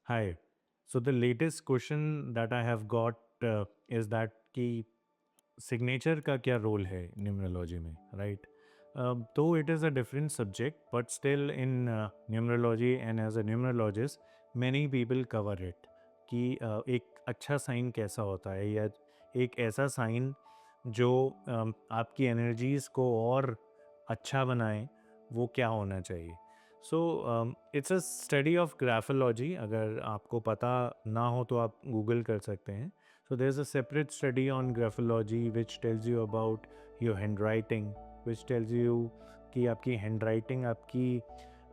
Hi. So the latest question that I have got is that कि signature का क्या role है numerology में, राइट? तो it is a different subject but still in numerology and as a numerologist many people cover it कि एक अच्छा sign कैसा होता है या एक ऐसा साइन जो आपकी एनर्जीज़ को और अच्छा बनाए, वो क्या होना चाहिए। So it's a study of graphology. अगर आपको पता ना हो तो आप गूगल कर सकते हैं। So there's a separate study on graphology which tells you about your handwriting, which tells you कि आपकी handwriting आपकी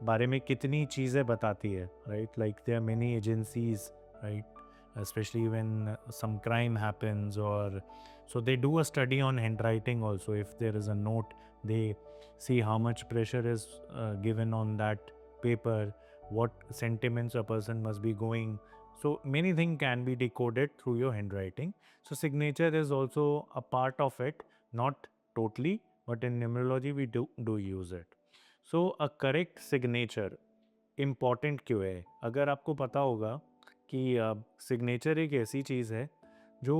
बारे में कितनी चीज़ें बताती है, right? Like there are many agencies, right? Especially when some crime happens or so they do a study on handwriting also. If there is a note, they see how much pressure is given on that paper, what sentiments a person must be going. So many things can be decoded through your handwriting. So signature is also a part of it, not totally, but in numerology we do use it. So a correct signature important क्यों है? अगर आपको पता होगा कि signature एक ऐसी चीज़ है जो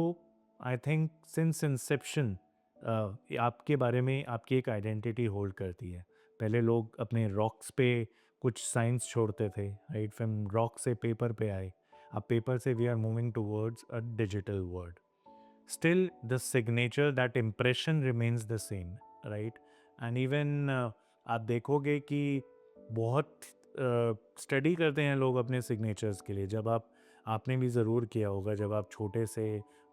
आई थिंक सिंस इंसेप्शन आपके बारे में आपकी एक आइडेंटिटी होल्ड करती है। पहले लोग अपने रॉक्स पे कुछ साइंस छोड़ते थे, राइट? फ्रॉम रॉक से पेपर पे आए, अब पेपर से we are moving towards a digital world. Still the signature, that impression remains the same, right? And even आप देखोगे कि बहुत स्टडी करते हैं लोग अपने सिग्नेचर्स के लिए। जब आपने भी ज़रूर किया होगा, जब आप छोटे से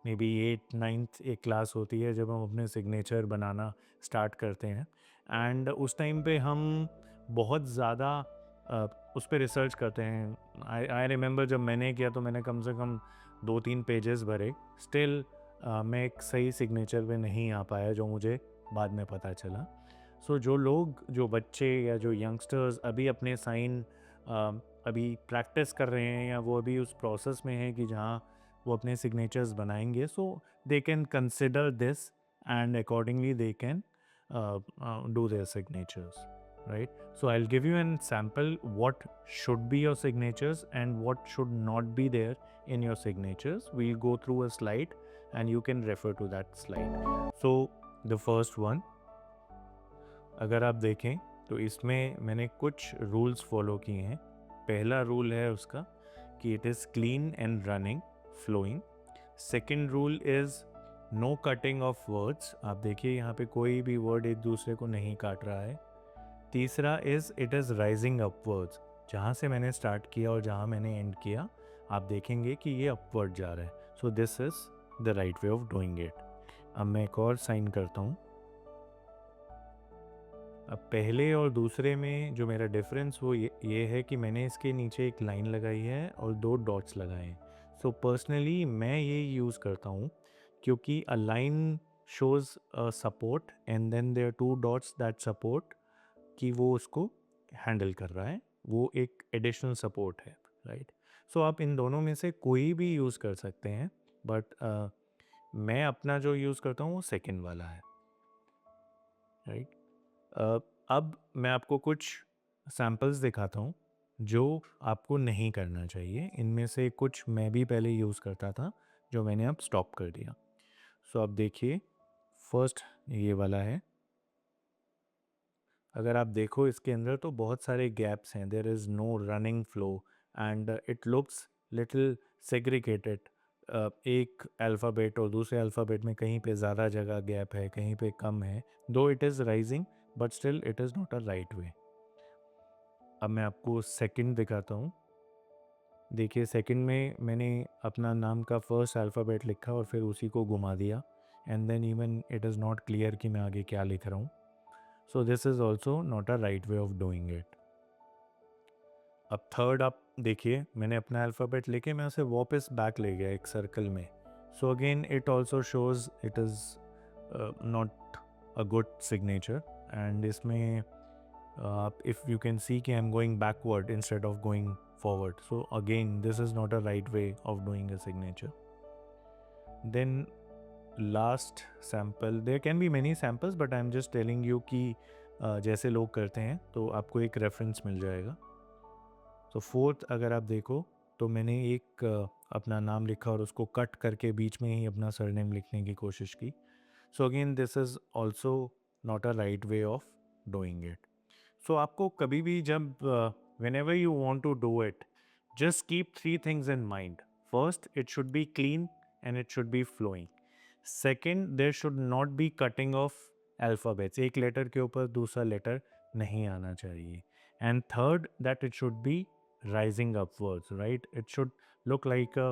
मे बी 8th 9th एक क्लास होती है जब हम अपने सिग्नेचर बनाना स्टार्ट करते हैं, एंड उस टाइम पे हम बहुत ज़्यादा उस पर रिसर्च करते हैं। आई रिमेंबर जब मैंने किया तो मैंने कम से कम 2-3 पेजेस भरे। स्टिल मैं एक सही सिग्नेचर पे नहीं आ पाया, जो मुझे बाद में पता चला। सो जो लोग, जो बच्चे या जो यंगस्टर्स अभी अपने साइन अभी प्रैक्टिस कर रहे हैं या वो अभी उस प्रोसेस में हैं कि जहाँ वो अपने सिग्नेचर्स बनाएंगे, so they can consider this and accordingly they can do their signatures, right? So I'll give you an sample what should be your signatures and what should not be there in your signatures. We'll go through a slide and you can refer to that slide. So the first one, अगर आप देखें तो इसमें मैंने कुछ rules follow किए हैं। पहला रूल है उसका कि it is clean and running, flowing. Second rule is no cutting of words. आप देखिए यहाँ पे कोई भी वर्ड एक दूसरे को नहीं काट रहा है। तीसरा is it is rising upwards. जहाँ से मैंने स्टार्ट किया और जहाँ मैंने एंड किया, आप देखेंगे कि ये अपवर्ड जा रहा है। सो this is the right way of doing it. अब मैं एक और साइन करता हूँ। अब पहले और दूसरे में जो मेरा डिफरेंस वो ये है कि मैंने इसके नीचे एक लाइन लगाई है और 2 डॉट्स लगाए हैं। सो पर्सनली मैं ये यूज़ करता हूँ क्योंकि a line shows a support and then there 2 dots that support कि वो उसको हैंडल कर रहा है, वो एक एडिशनल सपोर्ट है, राइट? सो आप इन दोनों में से कोई भी यूज़ कर सकते हैं, बट मैं अपना जो यूज़ करता हूँ वो सेकंड वाला है, राइट? अब मैं आपको कुछ सैम्पल्स दिखाता हूँ जो आपको नहीं करना चाहिए। इनमें से कुछ मैं भी पहले यूज़ करता था, जो मैंने अब स्टॉप कर दिया। सो अब देखिए, फर्स्ट ये वाला है। अगर आप देखो इसके अंदर तो बहुत सारे गैप्स हैं, there is no running flow and it looks little segregated. एक अल्फ़ाबेट और दूसरे अल्फ़ाबेट में कहीं पे ज़्यादा जगह गैप है, कहीं पे कम है। दो it is rising but still it is not a right वे। अब मैं आपको सेकंड दिखाता हूँ। देखिए सेकंड में मैंने अपना नाम का फर्स्ट अल्फ़ाबेट लिखा और फिर उसी को घुमा दिया, and then even it is not clear कि मैं आगे क्या लिख रहा हूँ। So this is also not a right way of doing it. अब थर्ड आप देखिए, मैंने अपना अल्फ़ाबेट लेके मैं उसे वापस बैक ले गया एक सर्कल में। So again it also shows it is not a good signature. And इसमें आप इफ़ यू कैन सी कि I am going backward instead of going forward. So again, this is not a right way of doing a signature. Then last sample, there can be many samples but I'm just telling you कि जैसे लोग करते हैं तो आपको एक reference मिल जाएगा। तो फोर्थ अगर आप देखो, तो मैंने एक अपना नाम लिखा और उसको कट करके बीच में ही अपना सरनेम लिखने की कोशिश की. So again this is also not a right way of doing it. So आपको कभी भी जब whenever you want to do it, just keep three things in mind. First, it should be clean and it should be flowing. Second, there should not be cutting of alphabets. एक letter के ऊपर दूसरा letter नहीं आना चाहिए. And third, that it should be rising upwards, right? It should look like a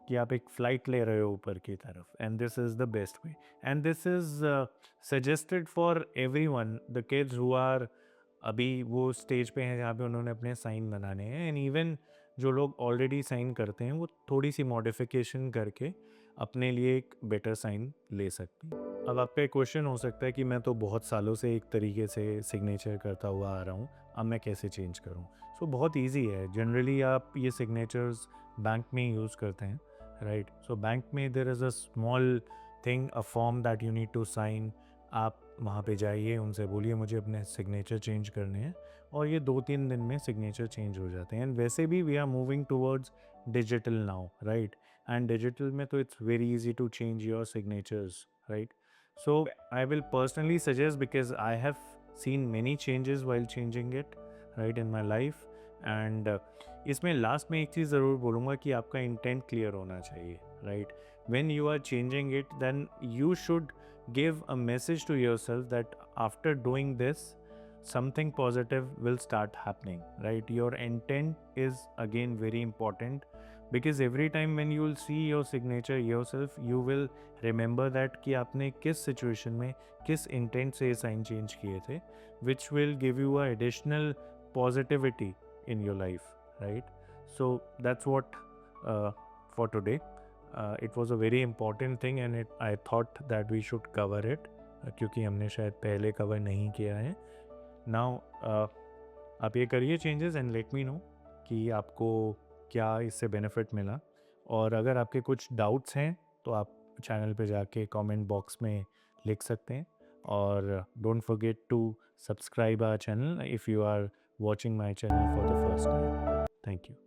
कि आप एक फ्लाइट ले रहे हो ऊपर की तरफ. And this is the best way. And this is suggested for everyone, the kids who are अभी वो स्टेज पे हैं जहाँ पे उन्होंने अपने साइन बनाने हैं. एंड इवन जो लोग ऑलरेडी साइन करते हैं वो थोड़ी सी मॉडिफिकेशन करके अपने लिए एक बेटर साइन ले सकते हैं. अब आपका एक क्वेश्चन हो सकता है कि मैं तो बहुत सालों से एक तरीके से सिग्नेचर करता हुआ आ रहा हूँ, अब मैं कैसे चेंज करूँ. सो बहुत इजी है. जनरली आप ये सिग्नेचर्स बैंक में यूज़ करते हैं, राइट. सो बैंक में there is a small thing, a form that you need to sign. आप वहाँ पे जाइए, उनसे बोलिए मुझे अपने सिग्नेचर चेंज करने हैं, और ये 2-3 दिन में सिग्नेचर चेंज हो जाते हैं. एंड वैसे भी we are moving towards digital now, right. And digital में तो it's very easy to change your signatures, right. So I will personally suggest, because I have seen many changes while changing it, right, in my life. And इसमें last में एक चीज़ ज़रूर बोलूँगा कि आपका intent clear होना चाहिए, right. when you are changing it, then you should give a message to yourself that after doing this, something positive will start happening, right. Your intent is again very important, because every time when you will see your signature yourself, you will remember that कि आपने किस situation में किस intent से sign change किए थे, which will give you a additional positivity in your life, right. So that's what for today. It was a very important thing and I thought that we should cover it, क्योंकि हमने शायद पहले cover नहीं किया है. Now आप ये करिए changes and let me know कि आपको क्या इससे बेनिफिट मिला. और अगर आपके कुछ डाउट्स हैं तो आप चैनल पे जाके कमेंट बॉक्स में लिख सकते हैं. और don't forget to subscribe our channel if you are watching my channel for the first time. Thank you.